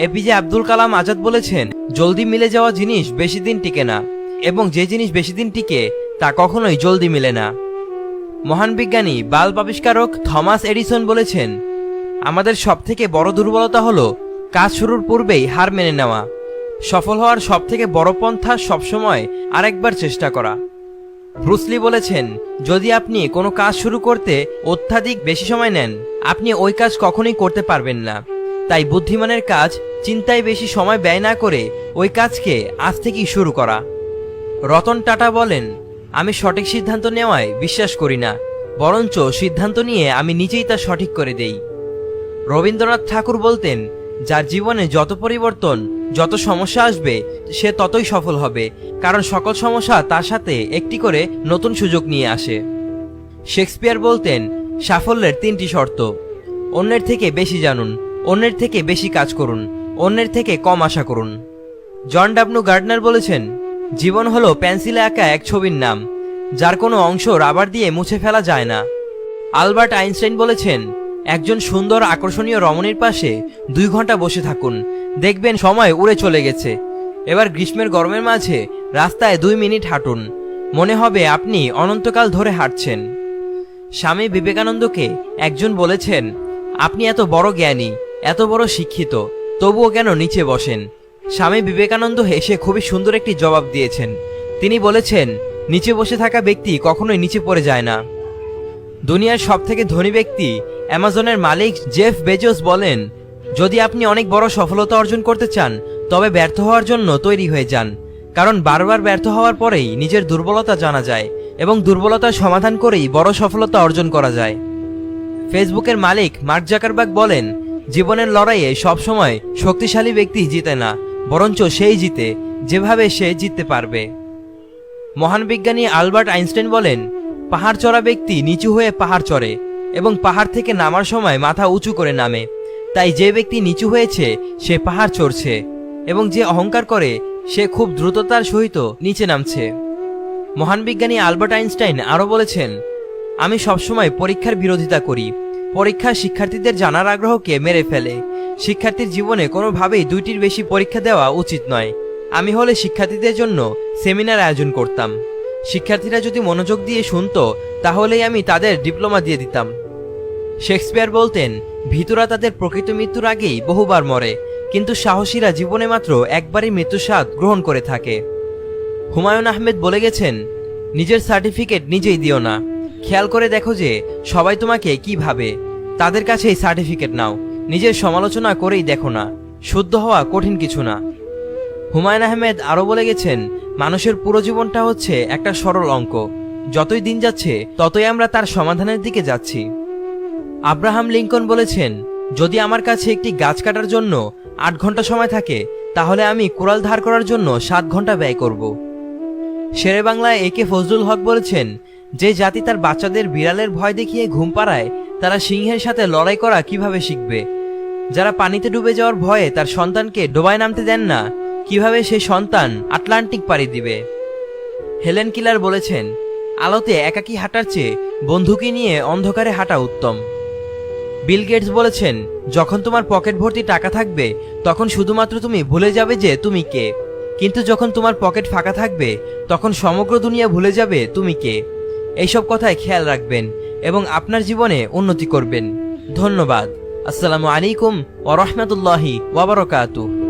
APJ Abdul Kalam Azad বলেছেন, জলদি মিলে যাওয়া জিনিস বেশি দিন টিকে না, এবং যে জিনিস বেশি দিন টিকে তা কখনোই জলদি মিলে না। মহান বিজ্ঞানী বাল্ব আবিষ্কারক থমাস এডিসন বলেছেন, আমাদের সবথেকে বড় দুর্বলতা হলো কাজ শুরুর পূর্বেই হার মেনে নেওয়া। সফল হওয়ার সবথেকে বড় পন্থা সবসময় আরেকবার চেষ্টা করা। ব্রুসলি বলেছেন, যদি আপনি কোনো কাজ শুরু করতে অত্যাধিক বেশি সময় নেন, আপনি ওই কাজ কখনোই করতে পারবেন না। তাই বুদ্ধিমানের কাজ চিন্তায় বেশি সময় ব্যয় না করে ওই কাজকে আজ থেকেই শুরু করা। রতন টাটা বলেন, আমি সঠিক সিদ্ধান্ত নেওয়ায় বিশ্বাস করি না, বরঞ্চ সিদ্ধান্ত নিয়ে আমি নিজেই তা সঠিক করে দেই। রবীন্দ্রনাথ ঠাকুর বলতেন, যার জীবনে যত পরিবর্তন, যত সমস্যা আসবে, সে ততই সফল হবে, কারণ সকল সমস্যা তার সাথে একটি করে নতুন সুযোগ নিয়ে আসে। শেক্সপিয়ার বলতেন, সাফল্যের 3টি শর্ত: অন্যের থেকে বেশি জানুন, অন্যের থেকে বেশি কাজ করুন, অন্যের থেকে কম আশা করুন। জন ডাব্লু গার্ডনার বলেছেন, জীবন হলো পেন্সিলে আঁকা এক ছবির নাম, যার কোনো অংশ রাবার দিয়ে মুছে ফেলা যায় না। আলবার্ট আইনস্টাইন বলেছেন, একজন সুন্দর আকর্ষণীয় রমণীর পাশে 2 ঘন্টা বসে থাকুন, দেখবেন সময় উড়ে চলে গেছে। এবার গ্রীষ্মের গরমের মাঝে রাস্তায় 2 মিনিট হাঁটুন, মনে হবে আপনি অনন্তকাল ধরে হাঁটছেন। স্বামী বিবেকানন্দকে একজন বলেছেন, আপনি এত বড় জ্ঞানী, এত বড় শিক্ষিত, তবুও কেন নিচে বসেন? স্বামী বিবেকানন্দ হেসে খুবই সুন্দর একটি জবাব দিয়েছেন। তিনি বলেছেন, নিচে বসে থাকা ব্যক্তি কখনোই নিচে পড়ে যায় না। দুনিয়ার সবথেকে ধনী ব্যক্তি অ্যামাজনের মালিক জেফ বেজোস বলেন, যদি আপনি অনেক বড় সফলতা অর্জন করতে চান, তবে ব্যর্থ হওয়ার জন্য তৈরি হয়ে যান, কারণ বারবার ব্যর্থ হওয়ার পরেই নিজের দুর্বলতা জানা যায়, এবং দুর্বলতার সমাধান করেই বড় সফলতা অর্জন করা যায়। ফেসবুকের মালিক মার্ক জাকারবার্গ বলেন, জীবনের লড়াইয়ে সবসময় শক্তিশালী ব্যক্তি জিতে না, বরঞ্চ সেই জিতে যেভাবে সে জিততে পারবে। মহান বিজ্ঞানী আলবার্ট আইনস্টাইন বলেন, পাহাড় চড়া ব্যক্তি নিচু হয়ে পাহাড় চড়ে এবং পাহাড় থেকে নামার সময় মাথা উঁচু করে নামে। তাই যে ব্যক্তি নিচু হয়েছে সে পাহাড় চড়ছে, এবং যে অহংকার করে সে খুব দ্রুততার সহিত নিচে নামছে। মহান বিজ্ঞানী আলবার্ট আইনস্টাইন আরও বলেছেন, আমি সবসময় পরীক্ষার বিরোধিতা করি। পরীক্ষা শিক্ষার্থীদের জানার আগ্রহকে মেরে ফেলে। শিক্ষার্থীর জীবনে কোনোভাবেই 2টির বেশি পরীক্ষা দেওয়া উচিত নয়। আমি হলে শিক্ষার্থীদের জন্য সেমিনার আয়োজন করতাম। শিক্ষার্থীরা যদি মনোযোগ দিয়ে শুনত, তাহলেই আমি তাদের ডিপ্লোমা দিয়ে দিতাম। শেক্সপিয়ার বলতেন, ভীতুরা তাদের প্রকৃত মৃত্যুর আগেই বহুবার মরে, কিন্তু সাহসীরা জীবনে মাত্র একবারই মৃত্যুর স্বাদ গ্রহণ করে থাকে। হুমায়ুন আহমেদ বলে গেছেন, নিজের সার্টিফিকেট নিজেই দিও না, খেয়াল করে দেখো যে সবাই তোমাকে কি ভাবে, তাদের কাছেই সার্টিফিকেট নাও। নিজের সমালোচনা করেই দেখো না, শুদ্ধ হওয়া কঠিন কিছু না। হুমায়ুন আহমেদ আরও বলে গেছেন, মানুষের পুরো জীবনটা হচ্ছে একটা সরল অঙ্ক, যতই দিন যাচ্ছে ততই আমরা তার সমাধানের দিকে যাচ্ছি। আব্রাহাম লিঙ্কন বলেছেন, যদি আমার কাছে একটি গাছ কাটার জন্য 8 ঘন্টা সময় থাকে, তাহলে আমি কুড়াল ধার করার জন্য 7 ঘন্টা ব্যয় করব। শেরে বাংলায় একে ফজলুল হক বলেছেন, যে জাতি তার বাচ্চাদের বিড়ালের ভয় দেখিয়ে ঘুম পাড়ায়, তারা সিংহের সাথে লড়াই করা কিভাবে শিখবে? যারা পানিতে ডুবে যাওয়ার ভয়ে তার সন্তানকে ডোবায় নামতে দেন না, কিভাবে সেই সন্তান আটলান্টিক পাড়ি দিবে? হেলেন কিলার বলেছেন, আলোতে একাকী হাঁটার চেয়ে বন্ধুকে নিয়ে অন্ধকারে হাঁটা উত্তম। বিল গেটস বলেছেন, যখন তোমার পকেট ভর্তি টাকা থাকবে, তখন শুধুমাত্র তুমি ভুলে যাবে যে তুমি কে, কিন্তু যখন তোমার পকেট ফাঁকা থাকবে, তখন সমগ্র দুনিয়া ভুলে যাবে তুমি কে। এইসব কথায় খেয়াল রাখবেন এবং আপনার জীবনে উন্নতি করবেন। ধন্যবাদ। আসসালামু আলাইকুম ওয়া রাহমাতুল্লাহি ওয়া বারাকাতুহু।